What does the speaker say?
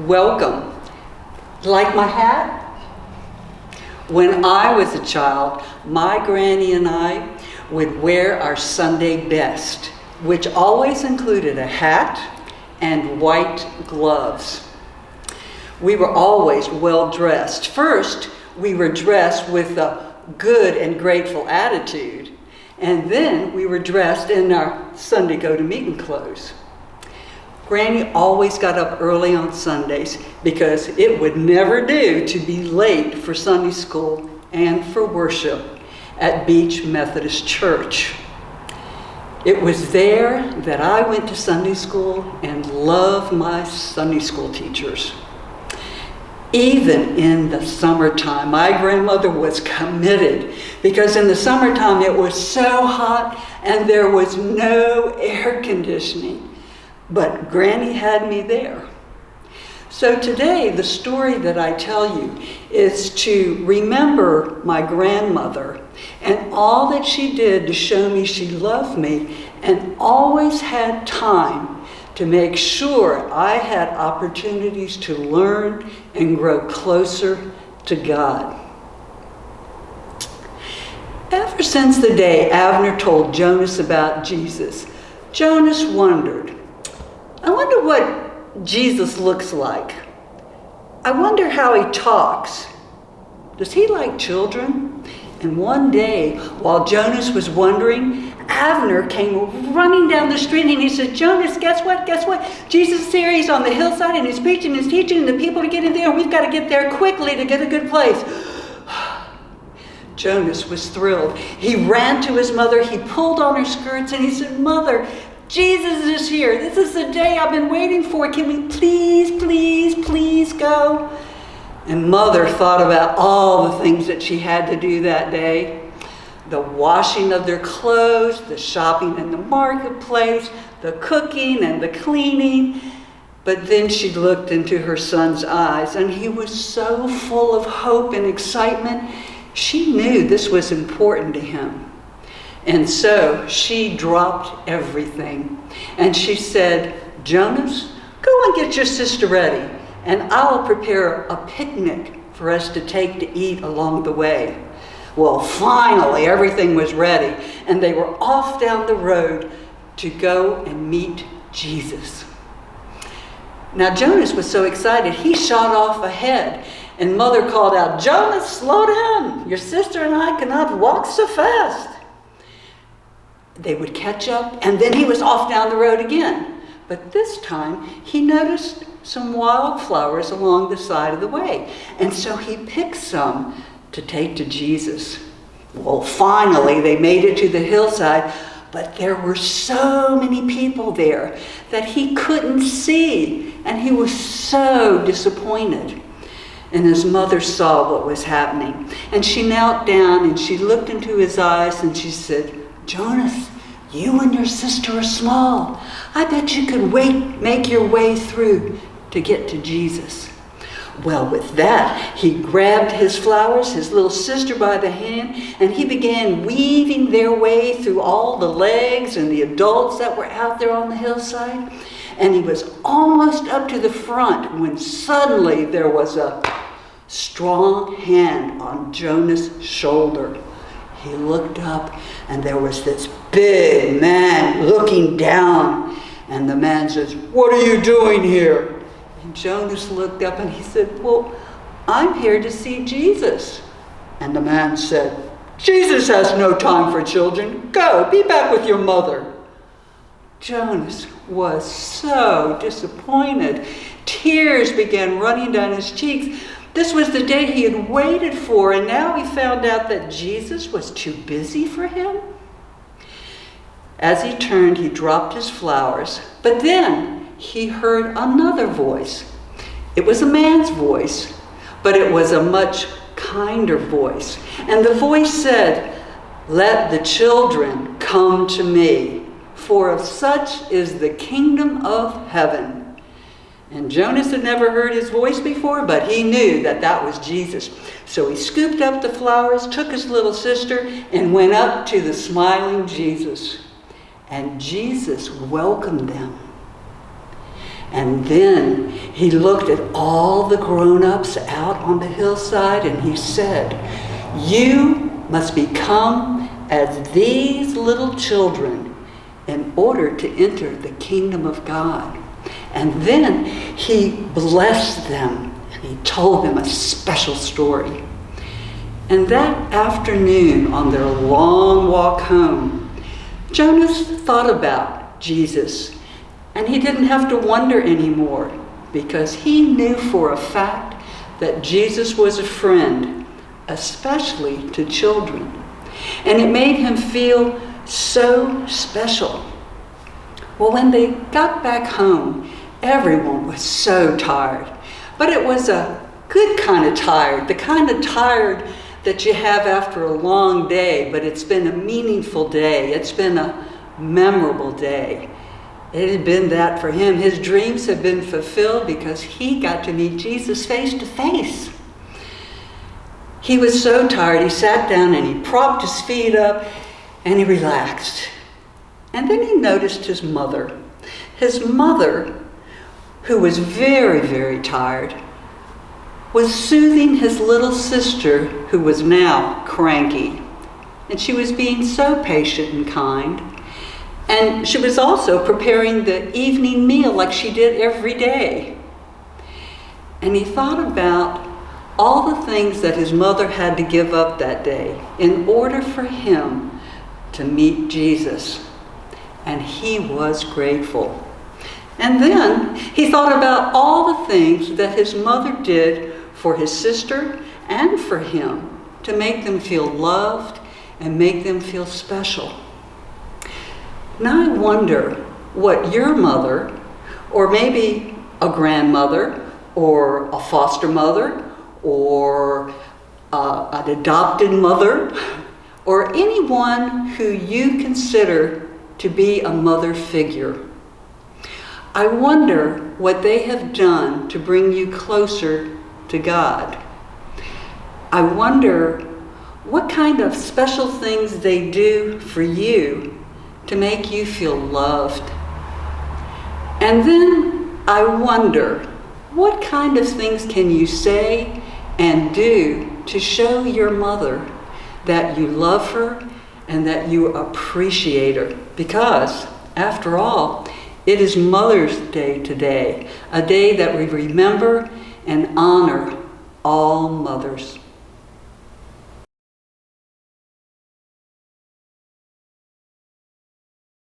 Welcome. Like my hat? When I was a child, my granny and I would wear our Sunday best, which always included a hat and white gloves. We were always well dressed. First, we were dressed with a good and grateful attitude, and then we were dressed in our Sunday go-to-meeting clothes. Granny always got up early on Sundays because it would never do to be late for Sunday school and for worship at Beach Methodist Church. It was there that I went to Sunday school and loved my Sunday school teachers. Even in the summertime, my grandmother was committed because in the summertime it was so hot and there was no air conditioning. But Granny had me there. So today, the story that I tell you is to remember my grandmother and all that she did to show me she loved me and always had time to make sure I had opportunities to learn and grow closer to God. Ever since the day Abner told Jonas about Jesus, Jonas wondered, I wonder what Jesus looks like. I wonder how he talks. Does he like children? And one day, while Jonas was wondering, Abner came running down the street and he said, Jonas, guess what? Guess what? Jesus is here. He's on the hillside and he's preaching, he's teaching, and the people are getting there, and we've got to get there quickly to get a good place. Jonas was thrilled. He ran to his mother. He pulled on her skirts and he said, Mother, Jesus is here. This is the day I've been waiting for. Can we please go? And Mother thought about all the things that she had to do that day. The washing of their clothes, the shopping in the marketplace, the cooking and the cleaning. But then she looked into her son's eyes and he was so full of hope and excitement. She knew this was important to him. And so she dropped everything. And she said, Jonas, go and get your sister ready, and I'll prepare a picnic for us to take to eat along the way. Well, finally, everything was ready, and they were off down the road to go and meet Jesus. Now, Jonas was so excited, he shot off ahead, and Mother called out, Jonas, slow down. Your sister and I cannot walk so fast. They would catch up, and then he was off down the road again. But this time, he noticed some wildflowers along the side of the way. And so he picked some to take to Jesus. Well, finally, they made it to the hillside, but there were so many people there that he couldn't see, and he was so disappointed. And his mother saw what was happening, and she knelt down and she looked into his eyes and she said, Jonas, you and your sister are small. I bet you could make your way through to get to Jesus. Well, with that, he grabbed his flowers, his little sister by the hand, and he began weaving their way through all the legs and the adults that were out there on the hillside. And he was almost up to the front when suddenly there was a strong hand on Jonas' shoulder. He looked up, and there was this big man looking down. And the man says, What are you doing here? And Jonas looked up and he said, Well, I'm here to see Jesus. And the man said, Jesus has no time for children. Go, be back with your mother. Jonas was so disappointed. Tears began running down his cheeks. This was the day he had waited for, and now he found out that Jesus was too busy for him. As he turned, he dropped his flowers, but then he heard another voice. It was a man's voice, but it was a much kinder voice. And the voice said, Let the children come to me, for of such is the kingdom of heaven. And Jonas had never heard his voice before, but he knew that that was Jesus. So he scooped up the flowers, took his little sister, and went up to the smiling Jesus. And Jesus welcomed them. And then he looked at all the grown-ups out on the hillside and he said, "You must become as these little children in order to enter the kingdom of God." And then he blessed them and he told them a special story. And that afternoon, on their long walk home, Jonas thought about Jesus, and he didn't have to wonder anymore because he knew for a fact that Jesus was a friend, especially to children. And it made him feel so special. Well, when they got back home, everyone was so tired. But it was a good kind of tired, the kind of tired that you have after a long day, but it's been a meaningful day. It's been a memorable day. It had been that for him. His dreams had been fulfilled because he got to meet Jesus face to face. He was so tired, he sat down and he propped his feet up and he relaxed. And then he noticed his mother. His mother, who was very, very tired, was soothing his little sister, who was now cranky. And she was being so patient and kind. And she was also preparing the evening meal like she did every day. And he thought about all the things that his mother had to give up that day in order for him to meet Jesus. And he was grateful. And then he thought about all the things that his mother did for his sister and for him to make them feel loved and make them feel special. Now I wonder what your mother, or maybe a grandmother, or a foster mother, or an adopted mother, or anyone who you consider to be a mother figure. I wonder what they have done to bring you closer to God. I wonder what kind of special things they do for you to make you feel loved. And then I wonder what kind of things can you say and do to show your mother that you love her and that you appreciate her. Because, after all, it is Mother's Day today, a day that we remember and honor all mothers.